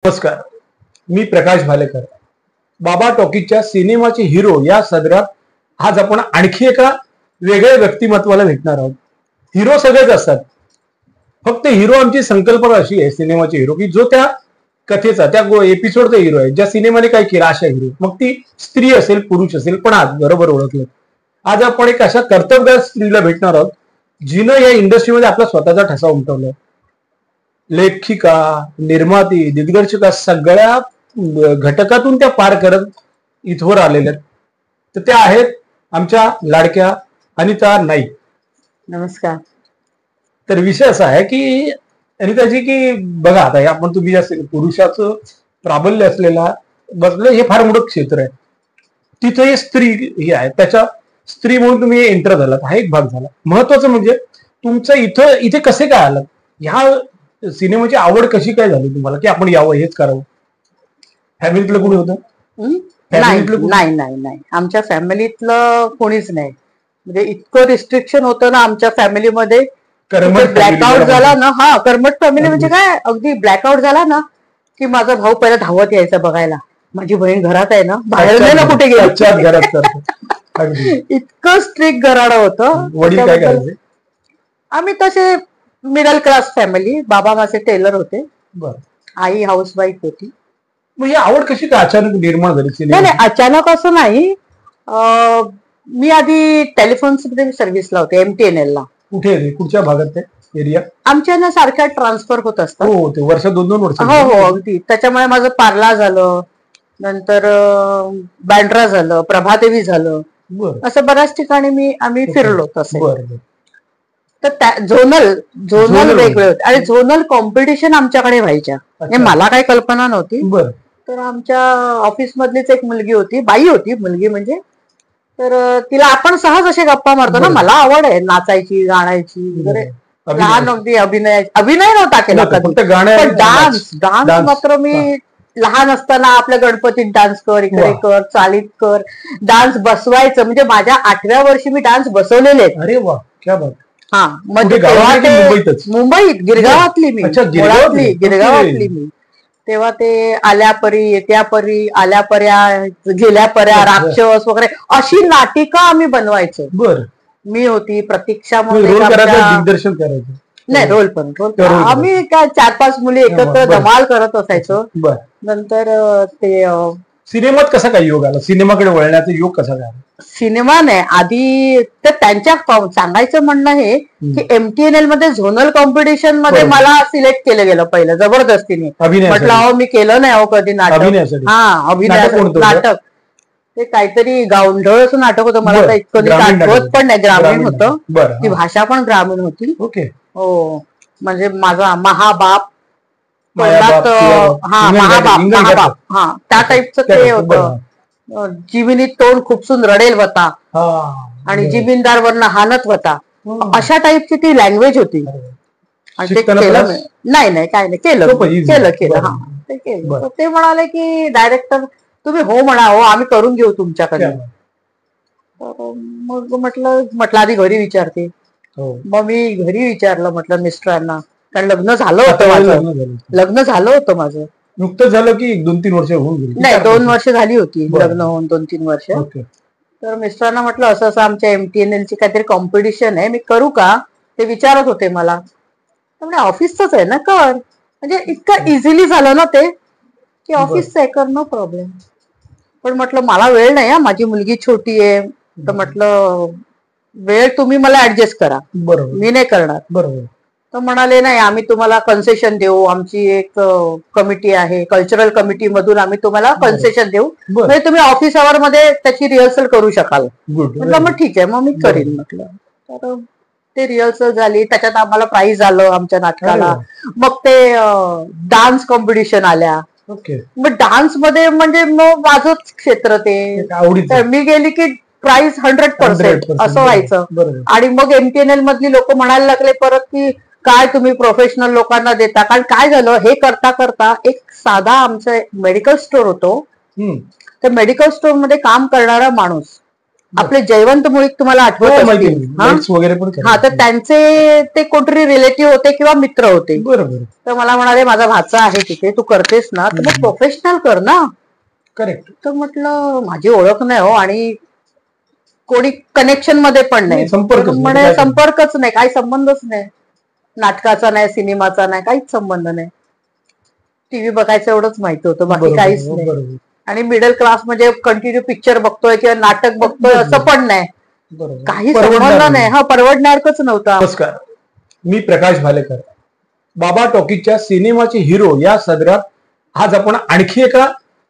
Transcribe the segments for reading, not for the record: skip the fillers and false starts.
नमस्कार, मी प्रकाश भालेकर. बाबा टॉकीजच्या सिनेमाचे हिरो या सदरात आज आपण आणखी एका वेगळ्या व्यक्तिमत्वाला भेटणार आहोत. हिरो सगळेच असतात, फक्त हिरो आमची संकल्पना अशी आहे सिनेमाचे हिरो की जो त्या कथेचा त्या एपिसोडचा हिरो आहे, ज्या सिनेमाने काय केलं अशा हिरो. मग ती स्त्री असेल पुरुष असेल, पण आज बरोबर ओळखलं. आज आपण एक अशा कर्तव्यदक्ष स्त्रीला भेटणार आहोत जिनं या इंडस्ट्रीमध्ये आपला स्वतःचा ठसा उमटवलाय. लेखिका, निर्माती, दिग्दर्शका सगळ्या घटकातून त्या पार करत इथवर आलेल्या. तर त्या आहेत आमच्या लाडक्या अनिता नाईक. नमस्कार. तर विषय असा आहे की अनिताजी की बघा, आता आपण तुम्ही पुरुषाचं प्राबल्य असलेला बसलं हे फार मोठं क्षेत्र आहे. तिथं हे स्त्री ही आहे, त्याच्या स्त्री म्हणून तुम्ही एंटर झालात, हा एक भाग झाला. महत्वाचं म्हणजे तुमचं इथे कसे काय आलात, ह्या सिनेमाची आवड कशी काय झाली तुम्हाला की आपण यावं हेच करावं? फॅमिलीतलं कोणी होतं? नाही नाही नाही, आमच्या फॅमिलीतलं कोणीच नाही. म्हणजे इतकं रिस्ट्रिक्शन होतं ना आमच्या फॅमिलीमध्ये. ब्लॅकआउट झाला ना, हा कर्मठ फॅमिली म्हणजे काय, अगदी ब्लॅकआउट झाला ना की माझा भाऊ पहिला धावत यायचा बघायला, माझी बहीण घरात आहे ना, बाहेर नाही ना कुठे गेली. घरात इतकं स्ट्रिक्ट घराडं होतं. वडील काय करायचे? आम्ही तसे मिडल क्लास फॅमिली. बाबा माझे टेलर होते, आई हाऊसवाईफ होती. म्हणजे आवड कशी काय अचानक निर्माण झाली? नाही, अचानक असं नाही. मी आधी टेलिफोन्स मध्ये सर्व्हिसला होते, MTNL ला. कुठे, कुठच्या भागात ते एरिया? आमच्या ना सारख्या ट्रान्सफर होत असतात. हो, ते वर्ष 2-2 वर्ष. हो अगदी. त्याच्यामुळे माझं पार्ला झालं, नंतर बँड्रा झालं, प्रभादेवी झालं, असं बऱ्याच ठिकाणी आम्ही फिरलो तसे. तर झोनल वेगळे होते आणि झोनल कॉम्पिटिशन आमच्याकडे व्हायच्या. मला काही कल्पना नव्हती. तर आमच्या ऑफिस मधलीच एक मुलगी होती, बाई होती मुलगी म्हणजे. तर तिला आपण सहज असे गप्पा मारतो ना, मला आवड आहे नाचायची, गाण्याची वगैरे. लहान अगदी अभिनय नव्हता केला कधी, पण डान्स मात्र मी लहान असताना आपल्या गणपतीत डान्स कर, इकडे कर, चालीत कर, डान्स बसवायचं. म्हणजे माझ्या 8व्या वर्षी मी डान्स बसवलेले. अरे वा, क्या बात. हा, म्हणजे मुंबईत गिरगावातली मी, गिरगावातली मी. तेव्हा ते आल्या परी, येत्या परी, आल्या पर्या, गेल्या पर्या, राक्षस वगैरे अशी नाटिका आम्ही बनवायचो. मी होती प्रतीक्षा म्हणून, दिग्दर्शन करायचं. नाही, रोल आम्ही काय 4-5 मुली एकत्र धमाल करत असायचो. नंतर ते सिनेमात कसा काय योग आला, सिनेमाकडे वळण्याचा योग कसा काय? सिनेमा नाही, आधी तर त्यांच्या सांगायचं म्हणणं हे की MTNL मध्ये झोनल कॉम्पिटिशन मध्ये मला सिलेक्ट केलं गेलं पहिलं जबरदस्तीने. म्हटलं अहो मी केलं नाही कधी नाटक. हा, अभिनय नाटक. ते काहीतरी गावंढळ असं नाटक होतं, मला तर इतकं आठवत पण नाही. ग्रामीण होतं, ती भाषा पण ग्रामीण होती. हो, म्हणजे माझा महाबाप, महाबाप, हा त्या टाईपचं ते होतं. जिमिनीत तोंड खुपसून रडेल होता आणि जिमीनदार वरनं हानत होता, अशा टाईपची ती लँग्वेज होती. आणि ते केलं नाही काय नाही, केलं. हा, ते केलं. ते म्हणाले की डायरेक्टर तुम्ही हो म्हणा, हो आम्ही करून घेऊ तुमच्याकडे. मग म्हटलं आधी घरी विचारते. मग मी घरी विचारलं, म्हटलं मिस्टरांना, कारण लग्न झालं होतं माझं. नुकतंच झालं की 2-3 वर्ष होऊन गेली? नाही, 2 वर्ष झाली होती लग्न होऊन, 2-3 वर्ष. तर मिस्टरांना म्हटलं असं असं आमच्या MTNL ची काहीतरी कॉम्पिटिशन आहे, मी करू का? ते विचारत होते मला. म्हणजे ऑफिसच आहे ना, कर. म्हणजे इतकं इझिली झालं ना ते की ऑफिसचं आहे, कर, नो प्रॉब्लेम. पण म्हटलं मला वेळ नाही, माझी मुलगी छोटी आहे. तर म्हटलं वेळ तुम्ही मला ऍडजस्ट करा, मी नाही करणार. बरोबर. तर म्हणाले नाही, आम्ही तुम्हाला कन्सेशन देऊ, आमची एक कमिटी आहे, कल्चरल कमिटी मधून आम्ही तुम्हाला कन्सेशन देऊ, म्हणजे तुम्ही ऑफिस आवर मध्ये त्याची रिहर्सल करू शकाल. म्हटलं मग ठीक आहे, मग मी करीन म्हटलं. तर ते रिहर्सल झाली, त्याच्यात आम्हाला प्राइज आलं आमच्या नाटकाला. मग ते डान्स कॉम्पिटिशन आल्या. मग डान्स मध्ये म्हणजे मग माझंच क्षेत्र ते, तर मी गेली की प्राइस 100% असं व्हायचं. आणि मग MTNL मधली लोक म्हणायला लागले परत की काय तुम्ही प्रोफेशनल लोकांना देता. कारण काय झालं, हे करता करता एक साधा आमचं मेडिकल स्टोअर होतो. त्या मेडिकल स्टोअर मध्ये काम करणारा माणूस आपले जयवंत मुळीक तुम्हाला आठवत असतील. वगैरे पण हा, तर त्यांचे ते कोणतरी रिलेटिव्ह होते किंवा मित्र होते. बरोबर. तर मला म्हणाले माझा भाचा आहे तिथे, तू करतेस ना तर मग प्रोफेशनल कर ना. करेक्ट. तर म्हटलं माझी ओळख नाही हो आणि कोणी कनेक्शन मध्ये पण नाही, संपर्कच नाही, काही संबंधच नाही, नाटकाचा नाही, सिनेमाचा नाही, काहीच संबंध नाही. टीव्ही बघायचं एवढंच माहिती होतं, बाकी काहीच नाही. आणि मिडल क्लास म्हणजे कंटिन्यू पिक्चर बघतोय किंवा नाटक बघतोय असं पण नाही, काही संबंध नाही. हा, परवडणारच नव्हता. नमस्कार, मी प्रकाश भालेकर. बाबा टॉकीजच्या सिनेमाचे हिरो या सदरात आज आपण आणखी एका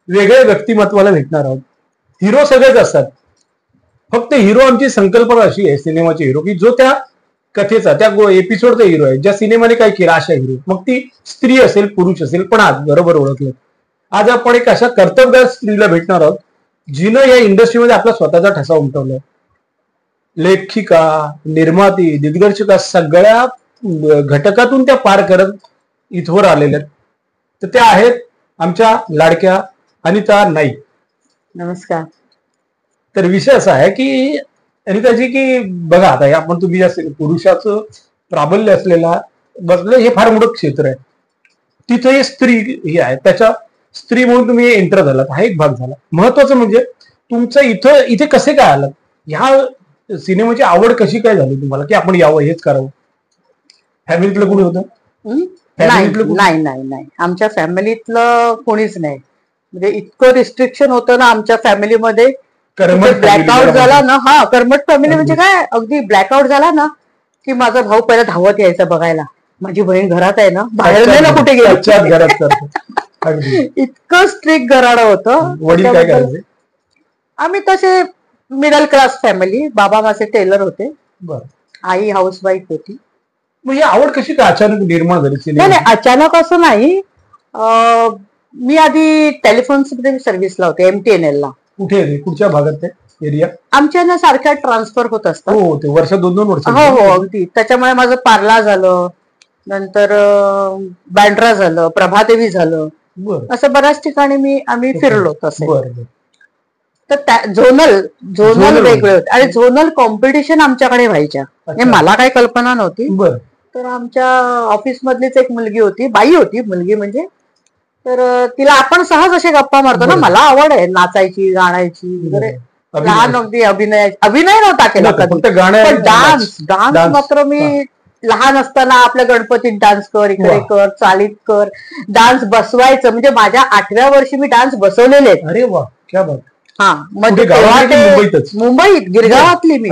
वेगळ्या व्यक्तिमत्वाला भेटणार आहोत. हिरो सगळेच असतात, फक्त हिरो आमची संकल्पना अशी आहे सिनेमाचे हिरो की जो त्या कथेचा, त्या एपिसोडचा हिरो आहे, ज्या सिनेमाने काय केलं अशा हिरो. मग ती स्त्री असेल पुरुष असेल, पण आज बरोबर ओळखलं. आज आपण एक अशा कर्तबगार स्त्रीला भेटणार आहोत जिनं या इंडस्ट्रीमध्ये आपला स्वतःचा ठसा उमटवलाय. लेखिका, निर्माती, दिग्दर्शिका सगळ्या घटकातून त्या पार करत इथवर आलेल्या आहेत. तर त्या आहेत आमच्या लाडक्या अनिता नाईक. नमस्कार. तर विषय असा आहे की अनिताजी की बघा, आता आपण तुम्ही पुरुषाचं प्राबल्य असलेला बसलं हे फार मोठं क्षेत्र आहे, तिथे स्त्री ही आहे, त्याच्या स्त्री म्हणून तुम्ही एंटर झालात, हा एक भाग झाला. महत्वाचं म्हणजे तुमचं इथे कसे काय आलात, ह्या सिनेमाची आवड कशी काय झाली तुम्हाला की आपण यावं, हेच करावं? फॅमिलीतलं कोणी होतं? नाही, आमच्या फॅमिलीतलं कोणीच नाही. म्हणजे इतकं रिस्ट्रिक्शन होतं ना आमच्या फॅमिलीमध्ये. ब्लॅकआउट झाला ना, हा, कर्मठ फॅमिली म्हणजे काय, अगदी ब्लॅकआउट झाला ना की माझा भाऊ पहिला धावत यायचा बघायला, माझी बहीण घरात आहे ना, बाहेर नाही ना कुठे गेली. इतकं स्ट्रिक्ट घराणं होतं. वडील काय करायचे? आम्ही तसे मिडल क्लास फॅमिली. बाबा माझे टेलर होते, आई हाऊसवाईफ होती. म्हणजे आवड कशी काय अचानक निर्माण झाली? नाही, अचानक असं नाही. मी आधी टेलिफोन सर्व्हिसला होते, MTNL ला. कुठे, कुठच्या भागात एरिया? आमच्या ना सारख्या ट्रान्सफर होत असतात. हो, ते वर्ष 2-2 वर्ष. हो, अगदी. त्याच्यामुळे माझं पार्ला झालं, नंतर बँड्रा झालं, प्रभादेवी झालं, असं बऱ्याच ठिकाणी आम्ही फिरलो तसे. तर झोनल वेगळे होते आणि झोनल कॉम्पिटिशन आमच्याकडे व्हायच्या. मला काही कल्पना नव्हती. तर आमच्या ऑफिस मधलीच एक मुलगी होती, बाई होती मुलगी म्हणजे, तर तिला आपण सहज असे गप्पा मारतो ना, मला आवड आहे नाचायची, गाण्याची वगैरे, लहान अगदी अभिनय नव्हता केला कधी, पण डान्स मात्र मी लहान असताना आपल्या गणपतीत डान्स कर, इकडे कर, चालीत कर, डान्स बसवायचं. म्हणजे माझ्या 8व्या वर्षी मी डान्स बसवलेले आहेत. अरे वा, क्या बात. हा, म्हणजे मुंबईत गिरगावातली मी,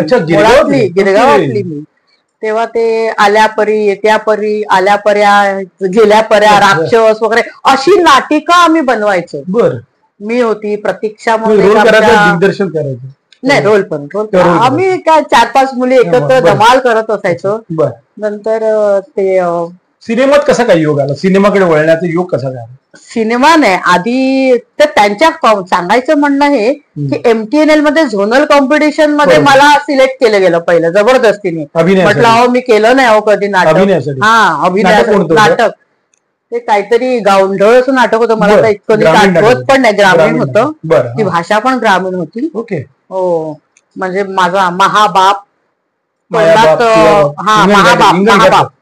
गिरगावातली मी. तेव्हा ते आल्या परी, येत्या परी, आल्या पर्या, गेल्या पर्या, राक्षस वगैरे अशी नाटिका आम्ही बनवायचो. मी होती, प्रतीक्षा म्हणून दिग्दर्शन करायचं. नाही, रोल पण आम्ही काय 4-5 मुली एकत्र धमाल करत असायचो. नंतर ते सिनेमात कसा काय योग आला, सिनेमाकडे वळण्याचा योग कसा काय? सिनेमा नाही, आधी तर त्यांच्या सांगायचं म्हणणं हे की MTNL मध्ये झोनल कॉम्पिटिशन मध्ये मला सिलेक्ट केलं गेलं पहिलं जबरदस्तीने. म्हटलं अहो मी केलं नाही अहो कधी नाटक. हा, अभिनय नाटक, ते काहीतरी गावंढळचं नाटक होतं, मला इतकं आठवत पण नाही. ग्रामीण होतं, ती भाषा पण ग्रामीण होती. हो, म्हणजे माझा महाबाप, महाबाप,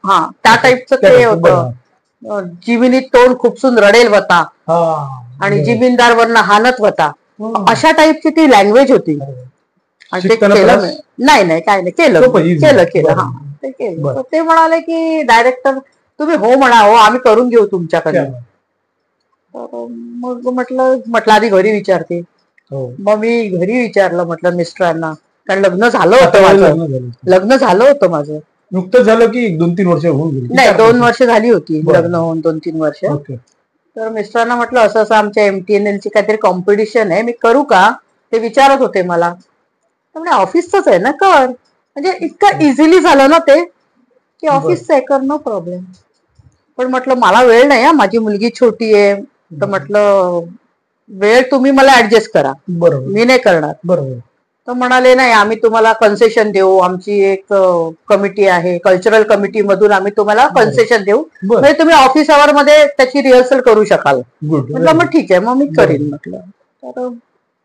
हा, त्या टाईपचं ते होतं. जिमिनीत तोंड खुपसून रडेल होता आणि जिमीनदार वरनं हानत होता, अशा टाईपची ती लँग्वेज होती. आणि ते केलं नाही, काय नाही, केलं. हा, ते केलं. ते म्हणाले की डायरेक्टर तुम्ही हो म्हणा, हो आम्ही करून घेऊ तुमच्याकडे. मग म्हटलं आधी घरी विचारते. मग मी घरी विचारलं, म्हटलं मिस्टरांना, कारण लग्न झालं होतं माझं. नुकतंच झालं की 2-3 वर्ष होऊन गेली? नाही, 2 वर्ष झाली होती लग्न होऊन, 2-3 वर्ष. तर मिस्टरांना म्हटलं असं असं आमच्या MTNL ची काहीतरी कॉम्पिटिशन आहे, मी करू का, ते विचारत होते मला. त्यामुळे ऑफिसच आहे ना, कर. म्हणजे इतकं इझिली झालं ना ते की ऑफिसचं आहे, कर, नो प्रॉब्लेम. पण म्हटलं मला वेळ नाही, माझी मुलगी छोटी आहे, तर म्हटलं वेळ तुम्ही मला ऍडजस्ट करा, मी नाही करणार. तर म्हणाले नाही, आम्ही तुम्हाला कन्सेशन देऊ, आमची एक कमिटी आहे, कल्चरल कमिटी मधून आम्ही तुम्हाला कन्सेशन देऊ, म्हणजे तुम्ही ऑफिस आवर मध्ये त्याची रिहर्सल करू शकाल. म्हटलं मग ठीक आहे, मग मी करीन. म्हटलं तर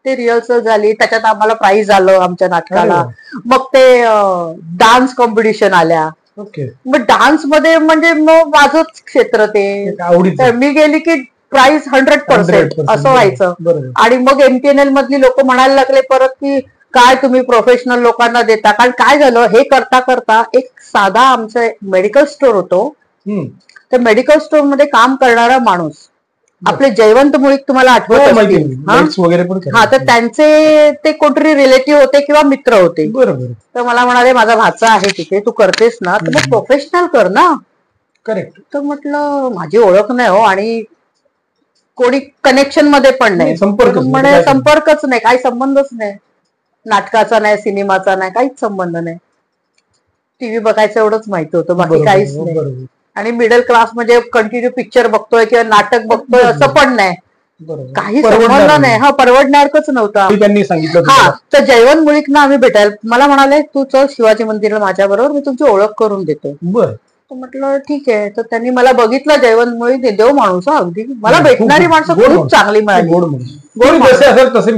ते रिहर्सल झाली, त्याच्यात आम्हाला प्राइज आलं आमच्या नाटकाला. मग ते डान्स कॉम्पिटिशन आल्या. मग डान्स मध्ये म्हणजे मग माझंच क्षेत्र ते, मी गेली की प्राइज 100% असं व्हायचं. आणि मग MTNL मधली लोक म्हणायला लागले परत की काय तुम्ही प्रोफेशनल लोकांना देता. कारण काय झालं, हे करता करता एक साधा आमचं मेडिकल स्टोअर होतो. त्या मेडिकल स्टोअर मध्ये काम करणारा माणूस, आपले जयवंत मुळीक तुम्हाला आठवत असतील, हा, तर त्यांचे ते कोणतरी रिलेटिव्ह होते किंवा मित्र होते. तर मला म्हणाले माझा भाचा आहे तिथे, तू करतेस ना, तर मग प्रोफेशनल कर ना. करेक्ट. तर म्हटलं माझी ओळख नाही हो, आणि कोणी कनेक्शन मध्ये पण नाही, संपर्कच नाही, काही संबंधच नाही, नाटकाचा नाही, सिनेमाचा नाही, काहीच संबंध नाही. टीव्ही बघायचं एवढंच माहिती होतं, बाकी काहीच नाही. आणि मिडल क्लास म्हणजे कंटिन्यू पिक्चर बघतोय किंवा नाटक बघतोय असं पण नाही, काही संबंध नाही. हा, परवडणारच नव्हतं. त्यांनी सांगितलं हा, तर जयवंत मुळीकना आम्ही भेटायला, मला म्हणाले तू चल शिवाजी मंदिरला माझ्या बरोबर, मी तुमची ओळख करून देतो. तर म्हटलं ठीक आहे. तर त्यांनी मला बघितलं, जयवंत मुळीक देव माणूस, अगदी मला भेटणारी माणसं खूप चांगली मिळाली,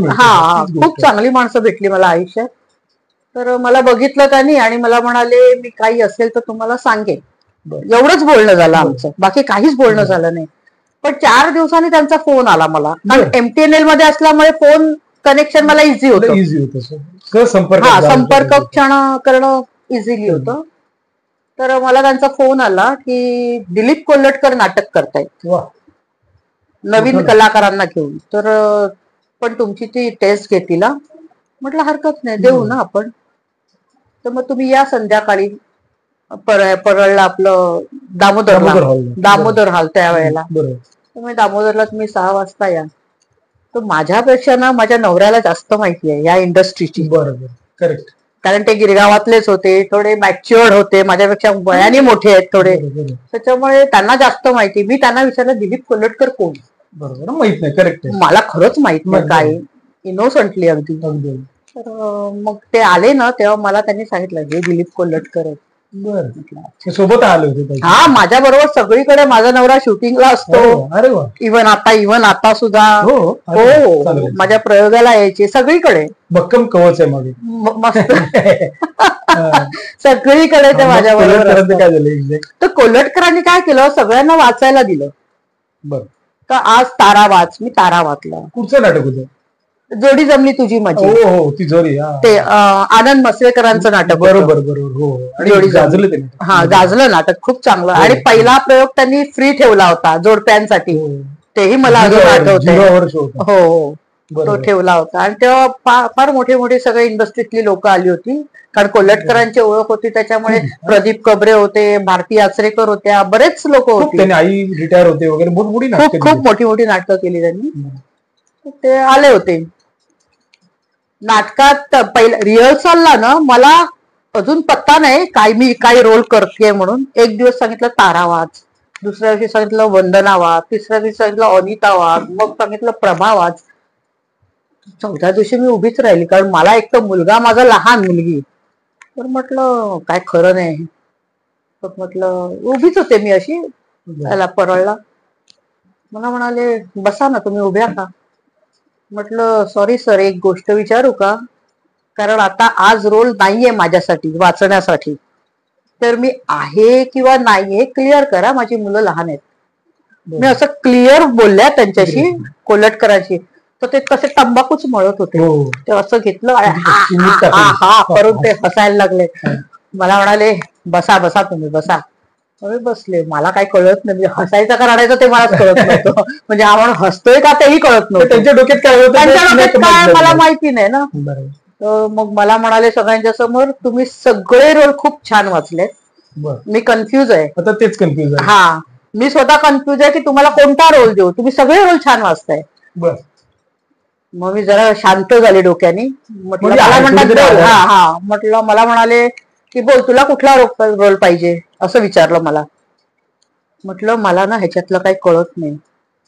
हा, खूप चांगली माणसं भेटली मला आयुष्यात. तर मला बघितलं त्यांनी आणि मला म्हणाले मी काही असेल तर तुम्हाला सांगेन. एवढंच बोलणं झालं आमचं, बाकी काहीच बोलणं झालं नाही. पण 4 दिवसांनी त्यांचा फोन आला मला, कारण MTNL मध्ये असल्यामुळे फोन कनेक्शन मला इझी होतं, संपर्क क्षण करणं इझिली होतं. तर मला त्यांचा फोन आला की दिलीप कोल्हटकर नाटक करतायत नवीन कलाकारांना घेऊन, तर पण तुमची ती टेस्ट घेतील. म्हटलं हरकत नाही, देऊ ना आपण. तर मग तुम्ही या संध्याकाळी परळला, आपलं दामोदर हॉल त्यावेळेला. तुम्ही दामोदरला तुम्ही 6 वाजता या. तर माझ्यापेक्षा ना माझ्या नवऱ्याला जास्त माहिती आहे या इंडस्ट्रीची. बरोबर, करेक्ट. कारण ते गिरगावातलेच होते, थोडे मॅच्युअर्ड होते, माझ्यापेक्षा वयाने मोठे आहेत थोडे, त्याच्यामुळे त्यांना जास्त माहिती. मी त्यांना विचारलं दिलीप कोल्हटकर कोण? बरोबर, माहित नाही. करेक्ट, मला खरंच माहित नाही, काय इनोसंटली अगदी. तर मग ते आले ना, तेव्हा मला त्यांनी सांगितलं हे दिलीप कोल्हटकर आहेत. सोबत आले होते? हा, माझ्या बरोबर सगळीकडे माझा नवरा शूटिंगला असतो, इव्हन आता सुद्धा. हो, माझ्या प्रयोगाला यायचे सगळीकडे, भक्कम कवच आहे माझे, मस्त. सगळीकडे ते माझ्या बरोबर. तर कोल्हटकरांनी काय केलं, सगळ्यांना वाचायला दिलं. तर आज तारा वाच, मी तारा वाचला. कुठचं नाटक होतं? जोडी जमली तुझी माझी. हो, ती जोडी, ते आनंद मसवेकरांचं नाटक. बरोबर बरोबर, जोडी गाजलं. हा, गाजलं नाटक खूप चांगलं. आणि पहिला प्रयोग त्यांनी फ्री ठेवला होता जोडप्यांसाठी, तेही मला अजून आठवतंय. हो, तो ठेवला होता. आणि तेव्हा फार मोठे मोठे सगळे इंडस्ट्रीतली लोक आली होती, कारण कोल्हटकरांची ओळख होती त्याच्यामुळे. प्रदीप कबरे होते, भारती आचरेकर होत्या, बरेच लोक होते. आई रिटायर होते वगैरे, खूप मोठी मोठी नाटकं केली त्यांनी. ते आले होते नाटकात. पहिल्या रिहर्सलला ना मला अजून पत्ता नाही काय मी काय रोल करते म्हणून. एक दिवस सांगितलं तारा वाच, दुसऱ्या दिवशी सांगितलं वंदना वाच, तिसऱ्या दिवशी सांगितलं अनिता वाच, मग सांगितलं प्रभा वाच. 4थ्या दिवशी मी उभीच राहिली, कारण मला एक तर मुलगा, माझा लहान मुलगी. तर म्हटलं काय खरं नाही. तर म्हटलं उभीच होते मी अशी त्याला परळला. मला म्हणाले बसा ना, तुम्ही उभ्या का? म्हटलं सॉरी सर, एक गोष्ट विचारू का? कारण आता आज रोल नाहीये माझ्यासाठी वाचण्यासाठी, तर मी आहे किंवा नाही हे क्लिअर करा, माझी मुलं लहान आहेत. मी असं क्लिअर बोलल्या त्यांच्याशी, कोल्हटकरांशी. तर ते कसे तंबाखूच मळत होते, ते असं घेतलं हा करून ते हसायला लागले. मला म्हणाले बसा बसा, तुम्ही बसा. बसले. मला काही कळत नाही, म्हणजे हसायचं का रडायचं ते मलाच कळत नव्हतं. म्हणजे आपण हसतोय का तेही कळत नव्हतं. त्यांच्या डोक्यात काय होतं, त्यांच्या डोक्यात काय मला माहिती नाही ना. तर मग मला म्हणाले सगळ्यांच्या समोर, तुम्ही सगळे रोल खूप छान वाचले, मी कन्फ्यूज आहे. आता तेच कन्फ्यूज आहे. हा, मी स्वतः कन्फ्यूज आहे की तुम्हाला कोणता रोल देऊ, तुम्ही सगळे रोल छान वाचताय. मग मी जरा शांत झाले डोक्याने. म्हटलं मला म्हणतात हा म्हटलं, मला म्हणाले की बोल तुला कुठला रोल पाहिजे असं विचारलं मला. म्हटलं मला ना ह्याच्यातलं काही कळत नाही,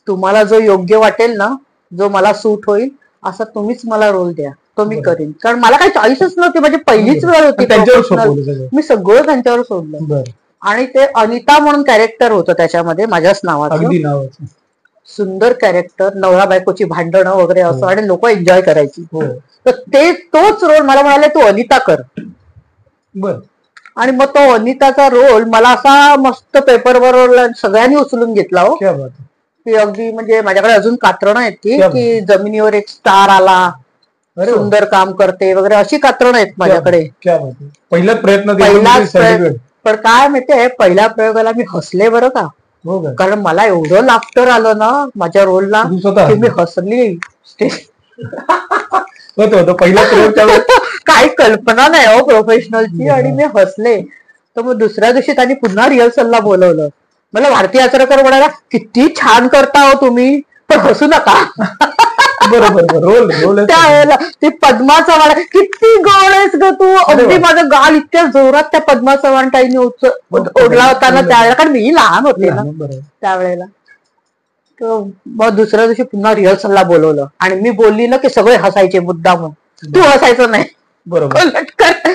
तुम्हाला जो योग्य वाटेल ना, जो मला सूट होईल असा तुम्हीच मला रोल द्या, तो मी करीन. कारण मला काही चॉईसच नव्हती, माझी पहिलीच वेळ होती. मी सगळं त्यांच्यावर सोडलं. आणि ते अनिता म्हणून कॅरेक्टर होतं त्याच्यामध्ये, माझ्याच नावाचं. सुंदर कॅरेक्टर, नवरा बायकोची भांडणं वगैरे असं आणि लोक एन्जॉय करायची. हो. तर तोच रोल मला म्हणाले तू अनिता कर. बर. आणि मग तो अनिताचा रोल मला असा मस्त पेपरवर सगळ्यांनी उचलून घेतला. हो, क्या बात आहे. की अगदी म्हणजे माझ्याकडे अजून कात्रणं आहेत की जमिनीवर एक स्टार आला, सुंदर काम करते वगैरे, अशी कात्रणं आहेत माझ्याकडे. पहिलाच प्रयत्न. पण काय माहितीये, पहिल्या प्रयोगाला मी हसले बरं का. कारण मला एवढं लाफ्टर आलं ना माझ्या रोलला की मी हसली. पहिला प्रयोग काही कल्पना नाही हो प्रोफेशनलची, आणि मी हसले. तर मग दुसऱ्या दिवशी त्यांनी पुन्हा रिहर्सलला बोलवलं. मला भारती आचरेकर म्हणाला किती छान करता हो तुम्ही, पण हसू नका. बरोबर. त्यावेळेला ते पद्मा चव्हाण, किती गोड आहेस ग तू. अगदी माझं गाल इतक्या जोरात त्या पद्मा चव्हाण ताईने ओढला होता ना त्यावेळेला, कारण मी लहान होते ना त्यावेळेला. तर मग दुसऱ्या दिवशी पुन्हा रिहर्सलला बोलवलं आणि मी बोलली ना की सगळे हसायचे मुद्दाम. तू हसायचं नाही. बरोबर.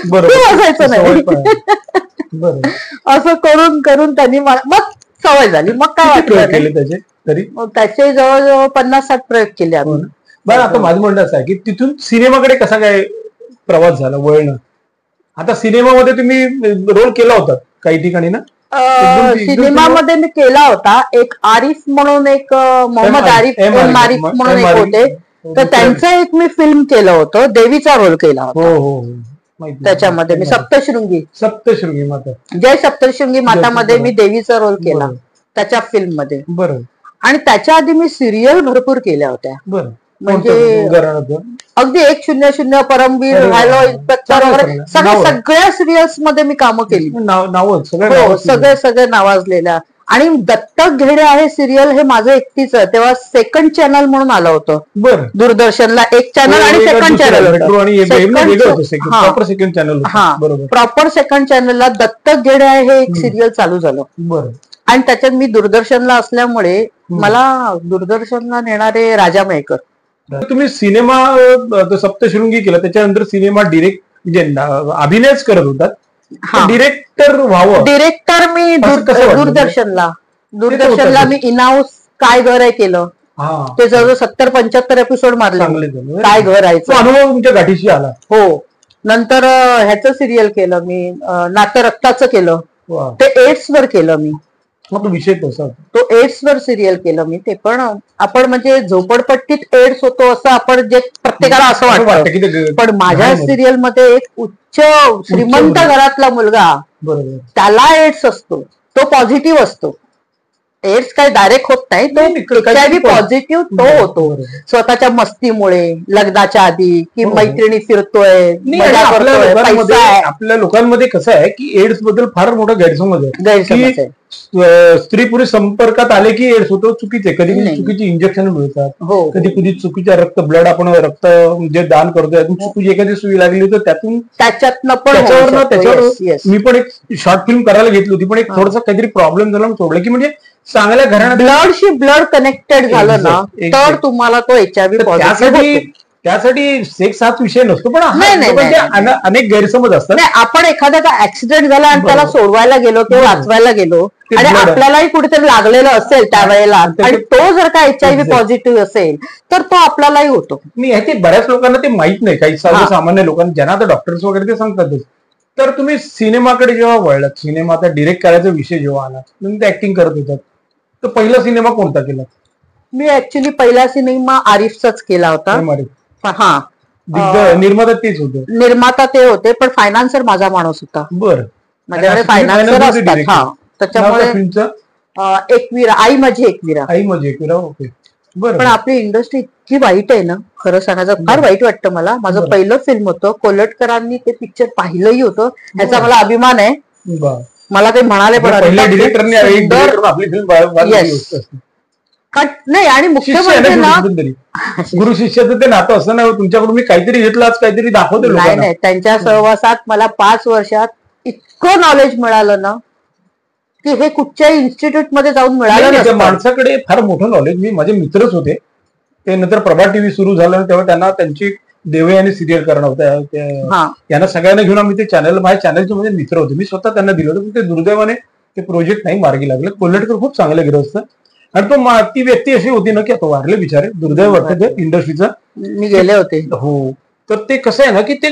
तू हसायचं नाही. असं करून करून त्यांनी मग सवय झाली. मग काय वाटलं त्याचे तरी त्याचे जवळजवळ 50-60 प्रयोग केले आपण. बरं, आता माझं म्हणणं असं आहे की तिथून सिनेमाकडे कसा काय प्रवास झाला, वळणं? आता सिनेमामध्ये तुम्ही रोल केला होता काही ठिकाणी ना? सिनेमामध्ये मी केला होता. एक आरिफ म्हणून, एक मोहम्मद आरिफ म्हणून एक होते, तर त्यांचं एक मी फिल्म केलं होतं, देवीचा रोल केला होता. त्याच्यामध्ये मी सप्तशृंगी माता, जय सप्तशृंगी मातामध्ये मी देवीचा रोल केला त्याच्या फिल्म मध्ये. बरं. आणि त्याच्या आधी मी सिरियल भरपूर केल्या होत्या. म्हणजे अगदी 100, परमवीर, हॅलो इन्स्पेक्टर वगैरे सगळ्या सिरियल्स मध्ये मी कामं केली. सगळे नावाजलेल्या. आणि दत्तक घेणे आहे सिरियल हे माझं एकटीच आहे. तेव्हा सेकंड चॅनल म्हणून आलं होतं दूरदर्शनला, एक चॅनल आणि सेकंड चॅनल. प्रॉपर सेकंड चॅनलला दत्तक घेणे आहे हे एक सिरियल चालू झालं. आणि त्याच्यात मी दूरदर्शनला असल्यामुळे मला दूरदर्शनला नेणारे राजा मयेकर. तुम्ही सिनेमा सप्तशृंगी केला, त्याच्यानंतर सिनेमा डिरेक्ट म्हणजे अभिनयच करत होतात, डिरेक्टर व्हावं? डिरेक्टर मी दूरदर्शनला मी इनहाऊस काय घर आहे केलं. ते जवळ 70-75 एपिसोड मारले. काय घर आहे अनुभव तुमच्या गाठीशी आला? हो. नंतर ह्याचं सिरियल केलं मी, नातं रक्ताचं केलं, ते एड्स वर केलं मी. तो विषय तसा, तो एड्स वर सिरियल केलं मी. ते पण आपण म्हणजे झोपडपट्टीत एड्स होतो असं आपण जे प्रत्येकाला असं वाटतं, पण माझ्या सिरियल मध्ये एक उच्च श्रीमंत घरातला मुलगा, त्याला एड्स असतो, तो पॉझिटिव्ह असतो. एड्स काही डायरेक्ट होत नाही, तो HIV पॉझिटिव्ह तो होतो. स्वतःच्या मस्तीमुळे, लग्नाच्या आधी की मैत्रिणी फिरतोय, आपल्या लोकांमध्ये कसं आहे की एड्स बद्दल फार मोठा गैरसमज आहे. स्त्री पुरुष संपर्कात आले की एड्स होतो, चुकीचे. कधी कधी चुकीची इंजेक्शन मिळतात, कधी कधी चुकीच्या ब्लड आपण रक्त जे दान करतोय, चुकीची एखादी सुई लागली तर त्याच्यावर मी पण एक शॉर्ट फिल्म करायला घेतली होती, पण एक थोडासा काहीतरी प्रॉब्लेम झाला, सोडलं की म्हणजे चांगल्या घराण्यात ब्लडशी ब्लड कनेक्टेड झालं ना तर तुम्हाला तो HIV. त्यासाठी सेक्स हाच विषय नसतो, पण अनेक गैरसमज असतात. आपण एखाद्याचा ऍक्सिडेंट झाला आणि त्याला सोडवायला गेलो किंवा वाचवायला गेलो आणि आपल्यालाही कुठेतरी लागलेलं असेल त्यावेळेला, आणि तो जर का HIV पॉझिटिव्ह असेल तर तो आपल्यालाही होतो. ह्याचे बऱ्याच लोकांना ते माहित नाही, काही सर्वसामान्य लोकांना, ज्यांना आता डॉक्टर्स वगैरे ते सांगतातच. तर तुम्ही सिनेमाकडे जेव्हा वळलात, सिनेमा आता डिरेक्ट करायचा विषय जेव्हा आला, तुम्ही ऍक्टिंग करत होतात, तर पहिला सिनेमा कोणता केला? मी ऍक्च्युली पहिला सिनेमा आरिफचाच केला होता. निर्माता तेच होते? निर्माता ते होते, पण फायनान्सर माझा माणूस होता. बरं. माझ्याकडे फायनान्सर असतात. त्याच्यामुळे एकविरा, आई माझी एकविरा. ओके. पण आपली इंडस्ट्री इतकी वाईट आहे ना, खरं सांगायचं फार वाईट वाटतं मला. माझं पहिलं फिल्म होतं, कोल्हटकरांनी ते पिक्चर पाहिलंही होतं, ह्याचा मला अभिमान आहे. मला काही म्हणाले पण नाही. आणि मुख्य म्हणजे ना, गुरु शिष्याचं ते नातं असं ना, तुमच्याकडून मी काहीतरी घेतलं, आज काहीतरी दाखवतो. नाही, त्यांच्या सहवासात मला 5 वर्षात इतकं नॉलेज मिळालं ना की हे कुठच्याही इन्स्टिट्यूट मध्ये जाऊन मिळालं. त्या माणसाकडे फार मोठं नॉलेज. माझे मित्रच होते ते, नंतर प्रभा टीव्ही सुरू झालं तेव्हा त्यांना त्यांची देवयानी सिरियल करणं होतं. त्यांना सगळ्यांना घेऊन आम्ही ते चॅनल, माझ्या चॅनलचे म्हणजे मित्र होते, मी स्वतः त्यांना दिलं होतं, पण ते दुर्दैवाने ते प्रोजेक्ट नाही मार्गी लागले. कोल्हटकर खूप चांगले गिरस्त, आणि ती व्यक्ती अशी होती ना की आता वारले बिचारे, दुर्दैव वाटतं इंडस्ट्रीचं. मी गेले होते. हो. तर ते कसं आहे ना की ते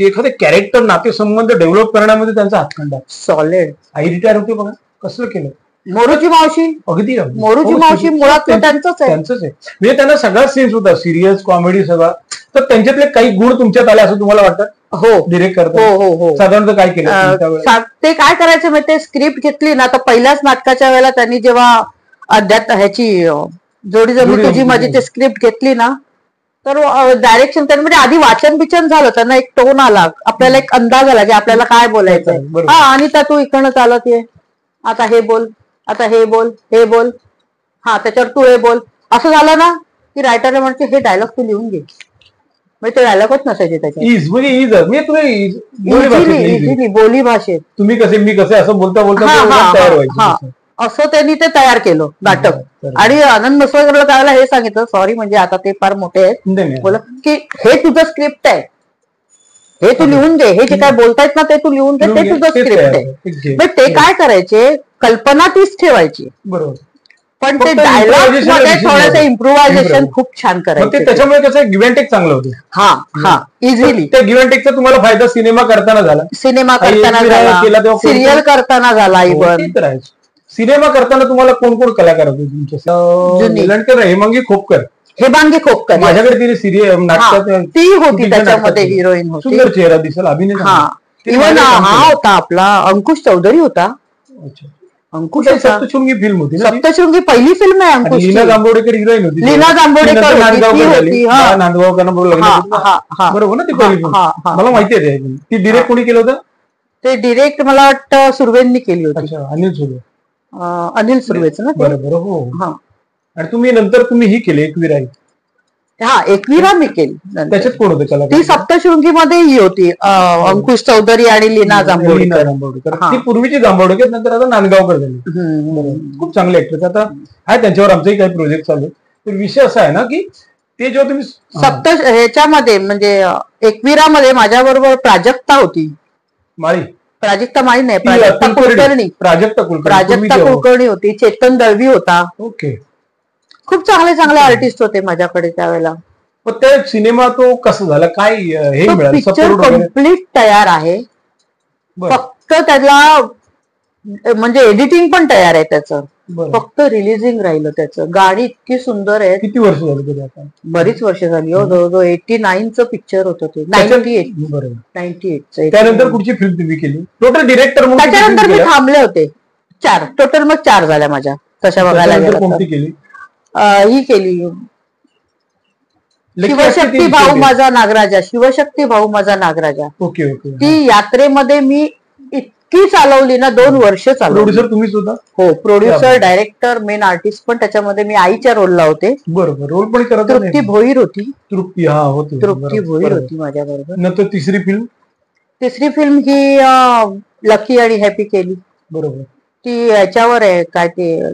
एखादे कॅरेक्टर नातेसंबंध डेव्हलप करण्यामध्ये त्यांचा हातखंडा. सॉलिड. आई रिटायर होते बघा, कसं केलं. मोरूची मावशी. अगदी मोरूची मावशी मुळात त्यांचंच आहे. म्हणजे त्यांना सगळा सीन्स होता, सिरियस कॉमेडी सगळा. तर त्यांच्यातले काही गुण तुमच्यात आले असं तुम्हाला वाटतं? हो. डिरेक्ट करतो. हो. साधारणतः काय केलं ते काय करायचं माहिती, स्क्रिप्ट घेतली ना तर पहिल्याच नाटकाच्या वेळेला त्यांनी जेव्हा ह्याची जोडी जमी तुझी माझी ते स्क्रिप्ट घेतली ना, तर डायरेक्शन त्यांनी म्हणजे आधी वाचन बिचन झालं, त्यांना एक टोन आला, आपल्याला एक अंदाज आला की आपल्याला काय बोलायचंय. हा, आणि तू इकडनं चालत ये, आता हे बोल, आता हे बोल, हे बोल, हा त्याच्यावर तू हे बोल, असं झालं ना की रायटरने म्हणते हे डायलॉग तू लिहून घे. म्हणजे ते डायलॉगच नसायचे त्याच्यात. बोली भाषेत तुम्ही कसे मी कसे असं बोलता बोलता असं त्यांनी ते तयार केलं नाटक. आणि आनंद मसवडकरला त्यावेळेला हे सांगितलं, सॉरी म्हणजे आता ते फार मोठे आहेत, बोल की हे तुझं स्क्रिप्ट आहे, हे तू लिहून घे, हे जे काय बोलतायत ना ते तू लिहून घे, ते तुझं स्क्रिप्ट आहे. पण ते काय करायचे, कल्पना तीच ठेवायची, बरोबर, पण ते डायलॉग मध्ये थोडंसं इम्प्रोव्हायझेशन खूप छान करायचं. त्याच्यामुळे कसं गिव्ह अँड टेक चांगलं होतं. हा इझिली. त्या गिव्ह अँड टेकचा तुम्हाला फायदा सिनेमा करताना झाला, सिरियल करताना झाला. इव्हन सिनेमा करताना तुम्हाला कोण कोण कलाकार होते तुमच्या? निलंडकर, हेमांगी खोपकर. माझ्याकडे तिने सिरियल नाटकात ती होती, त्याच्यामध्ये हिरोईन होती. सुंदर चेहरा दिसेल, अभिनय. इव्हन हा होता आपला अंकुश चौधरी होता. अंकुश सप्तशृंगी फिल्म होती, सप्तशृंगी पहिली फिल्म आहे अंकुश. लीना जांभोडेकर हिरोईन होती. लीना जांभोडेकर बरोबर ना, ती पहिली फिल्म मला माहिती आहे. ती डिरेक्ट कोणी केलं होतं? ते डिरेक्ट मला वाटतं सुर्वेंनी केली होती. अनिल सुर्वेचं ना. बरोबर. हो. आणि तुम्ही नंतर ही केली एकविरा. एकविरा मी केली. त्याच्यात कोण होते? ती सप्तशृंगी मध्ये ही होती, अंकुश चौधरी आणि लीना जांभोडेकर. ती पूर्वीची जांभोडेकर, नंतर आता नांदगावकर झाली. खूप चांगले ऍक्टर. आता आहे त्यांच्यावर आमचाही काही प्रोजेक्ट चालू. तर विषय असा आहे ना की ते जेव्हा तुम्ही ह्याच्यामध्ये म्हणजे एकविरामध्ये माझ्याबरोबर प्राजक्ता होती. प्राजक्ता माळी नाही, प्राजक्ता कुलकर्णी होती. चेतन दळवी होता. ओके. खूप चांगले आर्टिस्ट होते माझ्याकडे त्यावेळेला. पण त्या सिनेमा तो कसं झाला, काय हे मिळालं? पिक्चर कम्प्लीट तयार आहे, फक्त त्याला म्हणजे एडिटिंग पण तयार आहे त्याचं, फक्त रिलीजिंग राहिलं त्याचं. गाणी इतकी सुंदर आहे. किती वर्ष झाली? आता बरीच वर्ष झाली हो. जवळजवळ 89चं पिक्चर होतं ते. 98. त्यानंतर कुठची फिल्म तुम्ही केली टोटल डिरेक्टर? त्याच्यानंतर मी थांबले होते 4 टोटल, मग 4 झाल्या माझ्या तशा बघायला गेलं. कोणती केली? ही केली शिवशक्ती भाऊ माझा नागराजा. शिवशक्ती भाऊ माझा नागराजा. ओके. ती यात्रेमध्ये मी इतकी चालवली ना, 2 वर्ष चालवली. प्रोड्युसर तुम्हीच होता? हो, प्रोड्युसर, डायरेक्टर, मेन आर्टिस्ट पण. त्याच्यामध्ये मी आईच्या रोलला होते. बरोबर. रोल पण करत. तृप्ती भोईर होती. तृप्ती भोईर होती माझ्या बरोबर. नंतर तिसरी फिल्म ही लकी आणि हॅपी केली. बरोबर. ती याच्यावर आहे, काय ते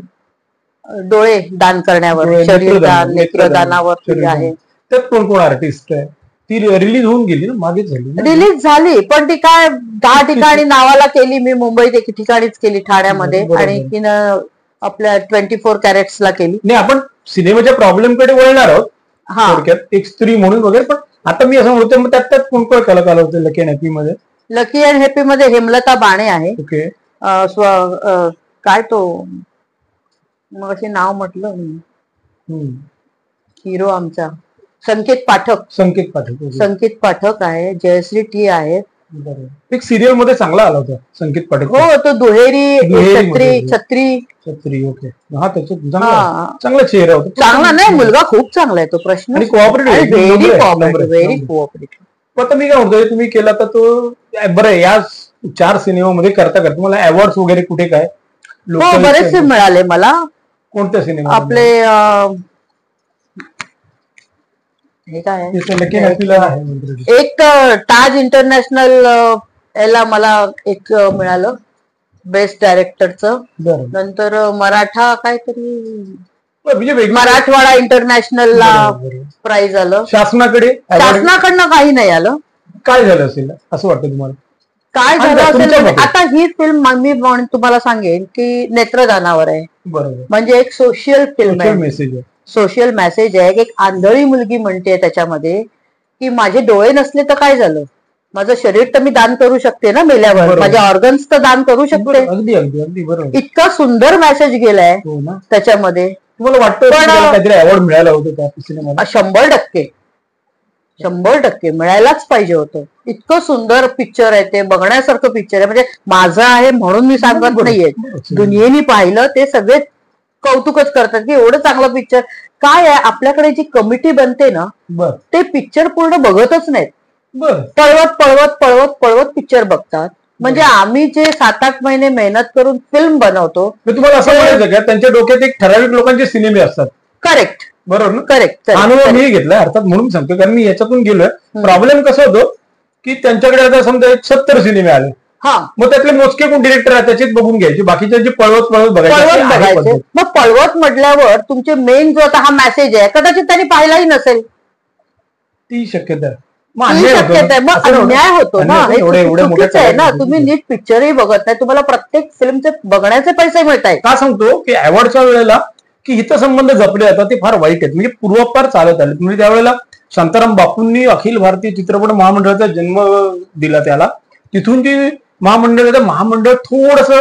डोळे दान करण्यावर, शरीरदान, नेत्रदानावर आहे. त्यात कोण आर्टिस्ट आहे? ती रिलीज होऊन गेली ना, मागेच झाली. रिलीज झाली, पण ती काय 10 ठिकाणी नावाला केली. मी मुंबईत 1 ठिकाणीच केली, ठाण्यामध्ये, आणि तिनं आपल्या 24 कॅरेट्सला केली. नाही, आपण सिनेमाच्या प्रॉब्लेम कडे वळणार आहोत थोडक्यात, एक स्त्री म्हणून वगैरे. पण आता मी असं म्हणतो, मग त्यात कोण कोण कलाकार होते लकी अँड हॅपी मध्ये? लकी अँड हॅपी मध्ये हेमलता बाणे आहे. ओके. काय तो मग असे नाव म्हटलं, हिरो आमचा संकेत पाठक आहे. जयश्री टी आहे. एक सिरियल मध्ये चांगला आला होता संकेत पाठक. हो, तो दुहेरी छत्री. ओके. चांगला चेहरा होता. चांगला नाही, मुलगा खूप चांगला आहे तो. प्रश्न आणि कोऑपरेटिव्ह, व्हेरी कोऑपरेटिव्ह. आता मी काय म्हणतोय, तुम्ही केला तर तो बरं. या 4 सिनेमामध्ये करता मला अवॉर्ड्स वगैरे कुठे काय? हो, बरेचसे मिळाले मला. कोणत्या सिनेमा? आपले हे काय एक ताज इंटरनॅशनल याला मला एक मिळालं बेस्ट डायरेक्टरचं. नंतर मराठा काहीतरी मराठवाडा इंटरनॅशनलला प्राइज आलं. शासनाकडनं काही नाही आलं. काय झालं असेल असं वाटतं तुम्हाला? काय झालं असेल आता ही फिल्म मी तुम्हाला सांगेन की नेत्रदानावर आहे, बरोबर, म्हणजे एक सोशल फिल्म आहे, मेसेज आहे, सोशल मेसेज आहे. एक आंधळी मुलगी म्हणते त्याच्यामध्ये की माझे डोळे नसले तर काय झालं, माझं शरीर तर मी दान करू शकते ना मेल्यावर, माझे ऑर्गन्स तर दान करू शकते. अगदी अगदी अगदी बरोबर. इतका सुंदर मेसेज गेलाय त्याच्यामध्ये. तुम्हाला वाटतं काहीतरी अवॉर्ड मिळाला होता त्या सिनेमाला? 100% मिळायलाच पाहिजे होतं. इतकं सुंदर पिक्चर आहे ते, बघण्यासारखं पिक्चर आहे. म्हणजे माझं आहे म्हणून मी सांगत नाहीये, दुनियेने पाहिलं ते सगळे कौतुकच करतात की एवढं चांगलं पिक्चर. काय आहे आपल्याकडे जी कमिटी बनते ना, ते पिक्चर पूर्ण बघतच नाहीत, पळवत पळवत पळवत पळवत पिक्चर बघतात. म्हणजे आम्ही जे 7-8 महिने मेहनत करून फिल्म बनवतो. तुम्हाला असं म्हणायचं का त्यांच्या डोक्यात एक ठराविक लोकांचे सिनेमे असतात? करेक्ट, बरोबर ना? करेक्ट. अनुभव मी घेतलाय अर्थात, म्हणून सांगतो, कारण मी याच्यातून गेलोय. प्रॉब्लेम कसा होतो की त्यांच्याकडे आता समजा 70 सिनेमे आले, मग त्यातले मोजके कोण डिरेक्टर आहेत त्याचेच बघून घ्यायचे, बाकीचे पळवत पळवत बघायचे. मग पळवत म्हटल्यावर तुमचे मेन जो आता हा मेसेज आहे कदाचित त्यांनी पाहिलाही नसेल, ती शक्यता आहे. मग अन्याय होतो ना, चुकीचं आहे ना. तुम्ही नीट पिक्चरही बघत नाही, तुम्हाला प्रत्येक फिल्मचे बघण्याचे पैसे मिळत आहेत. का सांगतो की अवॉर्डच्या वेळेला की हितसंबंध जपले जातात ते फार वाईट आहेत, म्हणजे पूर्वापार चालत आले. म्हणजे त्यावेळेला शांताराम बापूंनी अखिल भारतीय चित्रपट महामंडळाचा जन्म दिला त्याला, तिथून ती महामंडळ थोडस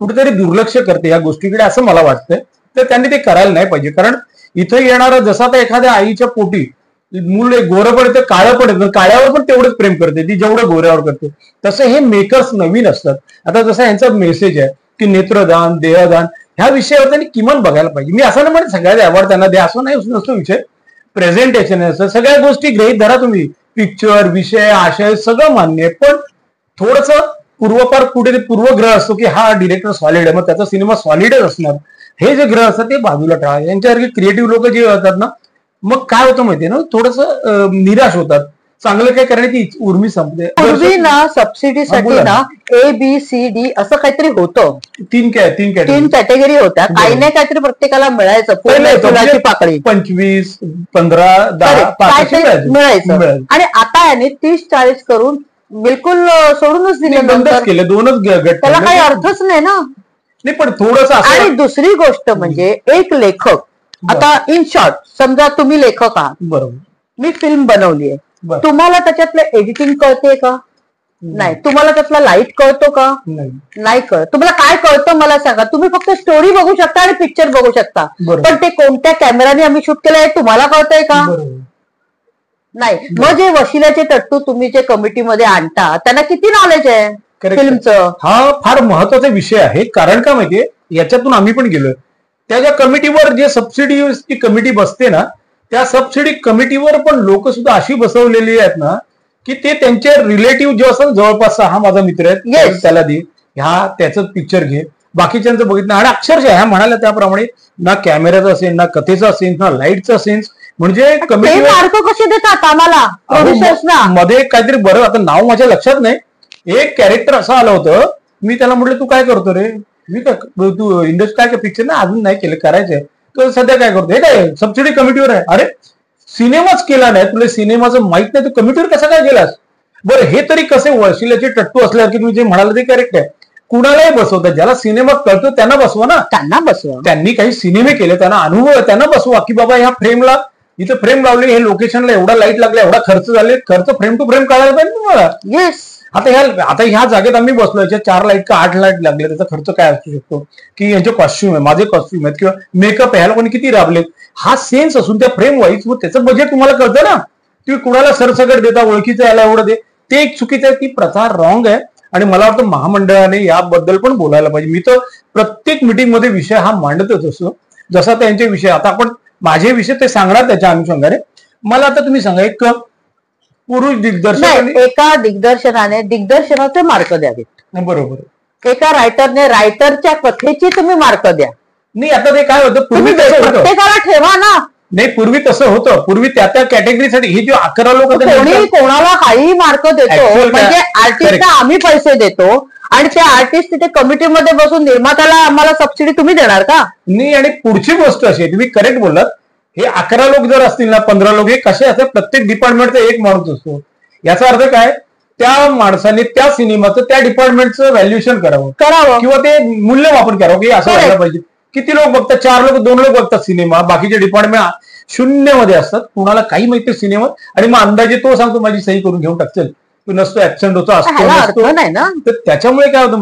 कुठेतरी दुर्लक्ष करते या गोष्टीकडे असं मला वाटतंय. तर त्यांनी ते करायला नाही पाहिजे, कारण इथं येणारा जसा आता एखाद्या आईच्या पोटी मूल गोरं पण येतं, काळं पण येतं, काळ्यावर पण तेवढंच प्रेम करते ती जेवढं गोऱ्यावर करते. तसं हे मेकर्स नवीन असतात. आता जसं यांचा मेसेज आहे की नेत्रदान, देहदान ह्या विषयावर त्यांनी किमान बघायला पाहिजे. मी असं नाही म्हणत सगळ्यात अवॉर्ड त्यांना द्या, असं नाही नसतो विषय. प्रेझेंटेशन असतं, सगळ्या गोष्टी गृहीत धरा तुम्ही, पिक्चर, विषय, आशय सगळं मान्य आहे, पण थोडस पूर्वपार कुठे पूर्वग्रह असतो की हा डिरेक्टर सॉलिड आहे, मग त्याचा सिनेमा सॉलिडच असणार. हे जे ग्रह असतात ते बाजूला टाळा. यांच्यासारखे क्रिएटिव्ह लोक जे होतात ना, मग काय होतं माहितीये ना, थोडस निराश होतात. चांगलं काय करण्याची उर्मी संपते. पूर्वी ना सबसिडीसाठी ना ABCD असं काहीतरी होतं, 3 कॅटेगरी होत्या, काही नाही काहीतरी प्रत्येकाला मिळायचं, फुलाची पाकळी 25, 15, 10 मिळायचं. आणि आता याने 30-40 करून बिलकुल सोडूनच दिले, बंदच केले, 2च गट, त्याला काही अर्थच नाही ना. नाही पण थोडस. आणि दुसरी गोष्ट म्हणजे एक लेखक, आता इन शॉर्ट समजा तुम्ही लेखक आहात, बरोबर, मी फिल्म बनवली आहे, तुम्हाला त्याच्यातलं एडिटिंग कळते का? नाही. तुम्हाला त्यातला लाईट कळतो का? नाही कळत. तुम्हाला काय कळतं मला सांगा. तुम्ही फक्त स्टोरी बघू शकता आणि पिक्चर बघू शकता, पण ते कोणत्या कॅमेराने आम्ही शूट केलंय तुम्हाला कळतंय का? नाही. मग जे वशिल्याचे टट्टू तुम्ही जे कमिटीमध्ये आणता त्यांना किती नॉलेज आहे फिल्मचं? हा फार महत्वाचा विषय आहे. कारण का माहितीये, याच्यातून आम्ही पण गेलोय. त्या ज्या कमिटीवर जे सबसिडीची कमिटी बसते ना, त्या सबसिडी कमिटीवर पण लोक सुद्धा अशी बसवलेली आहेत ना की ते त्यांचे रिलेटिव्ह जे असतात जवळपास, हा माझा मित्र आहे त्याला दे, ह्या त्याचं पिक्चर घे, बाकीच्यांचं बघितलं. आणि अक्षरशः ह्या म्हणाल्या त्याप्रमाणे ना कॅमेऱ्याचा सेन्स, ना कथेचा सेन्स, ना लाईटचा सेन्स. म्हणजे कमिटी कसे देतात आम्हाला मध्ये काहीतरी बरं, आता नाव माझ्या लक्षात नाही, एक कॅरेक्टर असं आलं होतं, मी त्याला म्हटलं तू काय करतो रे? मी काय, तू इंडस्ट्री काय पिक्चर ना अजून नाही केलं, करायचंय. तो सध्या काय करतो? हे काय सबसिडी कमिटीवर आहे. अरे सिनेमाच केला नाही, तुला सिनेमाचं माहित नाही, तू कमिटीवर कसा काय गेलास? बरं हे तरी कसे वशिल्याचे टट्टू असल्यावर की तुम्ही जे म्हणाल ते करेक्ट आहे. कुणालाही बसवतात, ज्याला सिनेमा कळतो त्यांना बसवा ना, त्यांना बसवा. त्यांनी काही सिनेमे केले, त्यांना अनुभव आहे, त्यांना बसवा. की बाबा ह्या फ्रेमला इथं फ्रेम लावली, हे लोकेशनला एवढा लाईट लागला, एवढा खर्च झाले, खर्च फ्रेम टू फ्रेम काढायला पाहिजे तुम्हाला. येस. आता ह्या जागेत आम्ही बसलो, याच्या 4 लाईट का 8 लाईट लागले, त्याचा खर्च काय असू शकतो? की यांचे कॉस्ट्युम आहे, माझे कॉस्ट्युम आहेत, किंवा मेकअप आहे, ह्याला कोणी किती राबलेत, हा सेन्स असून त्या फ्रेम वाईज मग त्याचं बजेट तुम्हाला कळतं ना. तुम्ही कुणाला सरसकट देता, ओळखीचं याला एवढं दे, ते एक चुकीचं आहे. ती प्रथा रॉंग आहे. आणि मला वाटतं महामंडळाने याबद्दल पण बोलायला पाहिजे. मी तर प्रत्येक मिटिंगमध्ये विषय हा मांडतच असतो. जसा त्यांचे विषय, आता आपण माझे विषय ते सांगणार त्याच्या अनुषंगाने. मला आता तुम्ही सांगा, एक पुरुष दिग्दर्शक, एका दिग्दर्शनाचे मार्क द्यावेत, बरोबर. एका रायटरने रायटरच्या कथेची तुम्ही मार्क द्या. नाही आता ते काय होतं, पूर्वी प्रत्येकाला ठेवा ना. नाही, पूर्वी तसं होतं. पूर्वी त्या कॅटेगरीसाठी ही जी 11 लोक, कोणाला काही मार्क देतो, म्हणजे आर्टिस्टला आम्ही पैसे देतो आणि ते आर्टिस्ट तिथे कमिटीमध्ये बसून निर्मात्याला आम्हाला सबसिडी तुम्ही देणार का? नाही. आणि पुढची गोष्ट अशी आहे, तुम्ही करेक्ट बोललात, हे 11 लोक जर असतील ना, 15 लोक, हे कसे असतात, प्रत्येक डिपार्टमेंटचा एक माणूस असतो. याचा अर्थ काय त्या माणसाने त्या सिनेमाचं त्या डिपार्टमेंटचं व्हॅल्युएशन करावं किंवा ते मूल्यमापन करावं की असं व्हायला पाहिजे. किती लोक बघतात? 4 लोक 2 लोक बघतात सिनेमा, बाकीचे डिपार्टमेंट शून्यमध्ये असतात, कुणाला काही माहिती सिनेमा, आणि मग अंदाजे तो सांगतो माझी सही करून घेऊन टाकतील, तो नसतो, ऍबसेंट होतो, असतो नाही ना. तर त्याच्यामुळे काय होतं,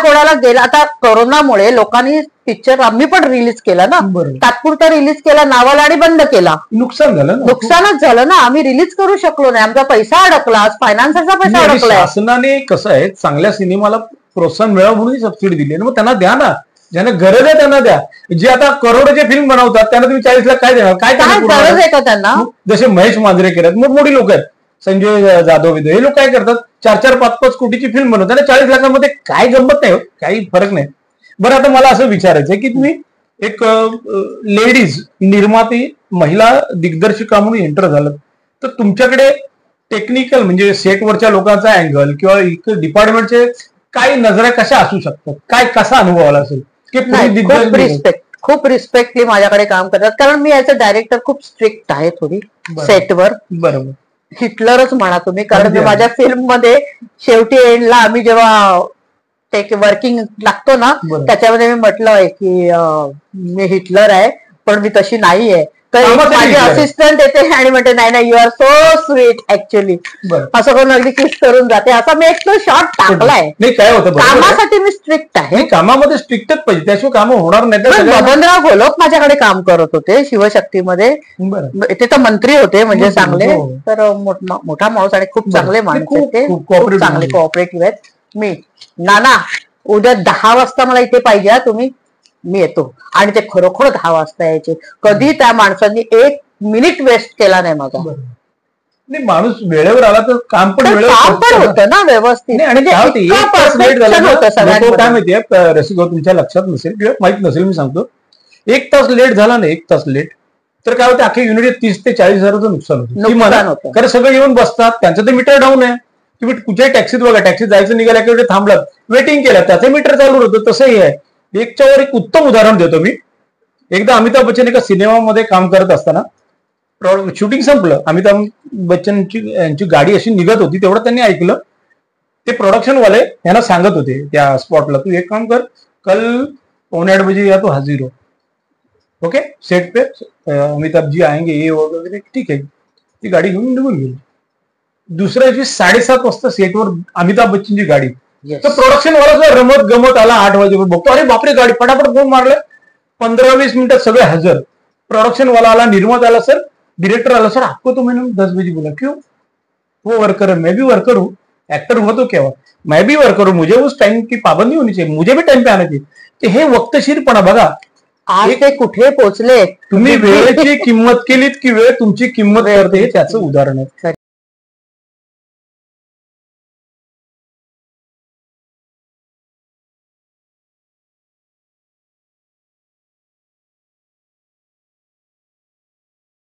कोणाला गेला. आता कोरोनामुळे लोकांनी पिक्चर आम्ही पण रिलीज केला ना, तात्पुरता रिलीज केला नावाला आणि बंद केला. नुकसान झालं ना, नुकसानच झालं ना. आम्ही रिलीज करू शकलो नाही, आमचा पैसा अडकला, फायनान्सचा पैसा अडकला. शासनाने कसं आहे, चांगल्या सिनेमाला प्रोत्साहन मिळावं म्हणून सबसिडी दिली, मग त्यांना द्या ना, ज्यांना गरज आहे त्यांना द्या. जे आता करोडोचे फिल्म बनवतात त्यांना तुम्ही 40 लाख काय देणार? काय गरज आहे का त्यांना? जसे महेश मांजरेकर आहेत, मोठी लोक आहेत, संजय जाधव विधव, हे लोक काय करतात, 4-4, 5-5 कोटीची फिल्म बनवतात आणि 40 लाखांमध्ये काय गंमत नाही, काही फरक नाही. बरं, आता मला असं विचारायचं की तुम्ही एक लेडीज निर्माती, महिला दिग्दर्शिका म्हणून एंटर झालं, तर तुमच्याकडे टेक्निकल म्हणजे सेटवरच्या लोकांचा अँगल किंवा डिपार्टमेंटचे काय नजरा कशा असू शकतात, काय कसा अनुभव आला असेल? खूप रिस्पेक्टली माझ्याकडे काम करतात, कारण मी ऍज अ डायरेक्टर खूप स्ट्रिक्ट आहे थोडी सेटवर. बरोबर, हिटलरच म्हणा तुम्ही, कारण माझ्या फिल्म मध्ये शेवटी एंडला आम्ही जेव्हा वर्किंग लागतो ना, त्याच्यामध्ये मी म्हटलंय की मी हिटलर आहे, पण मी तशी नाहीये. तर माझे असिस्टंट येते आणि म्हणते नाही नाही, you are so sweet actually, असं करून अगदी किस करून जाते. असा मी एक तो शॉट टाकलाय. नाही, काय होतं, कामासाठी मी स्ट्रिक्ट आहे, कामामध्ये स्ट्रिक्टच पाहिजे, त्याशिवाय काम होणार नाही. बबनराव घोलप माझ्याकडे काम करत होते शिवशक्तीमध्ये, ते तर मंत्री होते म्हणजे चांगले, तर मोठा माणूस आणि खूप चांगले माणूस आहेत ते, खूप चांगले कोऑपरेटिव्ह आहेत. मी नाना उद्या 10 वाजता मला इथे पाहिजे तुम्ही, मी येतो. आणि ते खरोखर 10 वाजता यायचे. कधी त्या माणसांनी 1 मिनिट वेस्ट केला नाही माझा. नाही, माणूस वेळेवर आला तर काम पण होतं ना व्यवस्थित. आणि काय माहितीये रसिक, तुमच्या लक्षात नसेल किंवा माहित नसेल, मी सांगतो, 1 तास लेट झाला ना, 1 तास लेट, तर काय होतं, अख्या युनिट 30 ते 40 हजाराचं नुकसान होतं. कारण सगळं येऊन बसतात, त्यांचं तर मीटर डाऊन आहे. तुम्ही कुठल्याही टॅक्सीत बघा, टॅक्सीत जायचं निघाल्या किंवा थांबलात, वेटिंग केलं, त्याचं मीटर चालू होतं. तसंही आहे. एकच्यावर एक उत्तम उदाहरण देतो मी. एकदा अमिताभ बच्चन एका सिनेमामध्ये काम करत असताना शूटिंग संपलं, अमिताभ बच्चनची यांची गाडी अशी निघत होती, तेवढं त्यांनी ऐकलं, ते प्रोडक्शनवाले यांना सांगत होते त्या स्पॉटला, तू एक काम कर, कल 7:15 बजे या तो हाजिर हो, ओके, सेट पे अमिताभ जी आएंगे, ये वगैरे, ठीक आहे. ती गाडी घेऊन निघून गेली. दुसऱ्या दिवशी 7:30 वाजता सेटवर अमिताभ बच्चनची गाडी. तर प्रोडक्शन वाला रमत गमत आला, 8 वाजेवर बघतो, अरे बापरे, गाडी फटाफट फोन मारलं, 15-20 मिनिटात सगळे हजर. प्रोडक्शन वाला आला, निर्माता आला, सर डायरेक्टर आला, सर आपको तो मैंने 10 बजे बोला, क्यों? वो वर्कर है, मैं भी वर्कर हूँ, एक्टर हुआ तो क्या हुआ, मैं भी वर्कर हूँ, मुझे उस टाइम की पाबंदी होनी चाहिए, मुझे भी टाइम पे आना चाहिए. हे वक्तशीरपणा बघा, आज ते कुठे पोहोचले. तुम्ही वेळेची किंमत केलीत की वेळ तुमची किंमत करते, हे त्याचं उदाहरण आहे.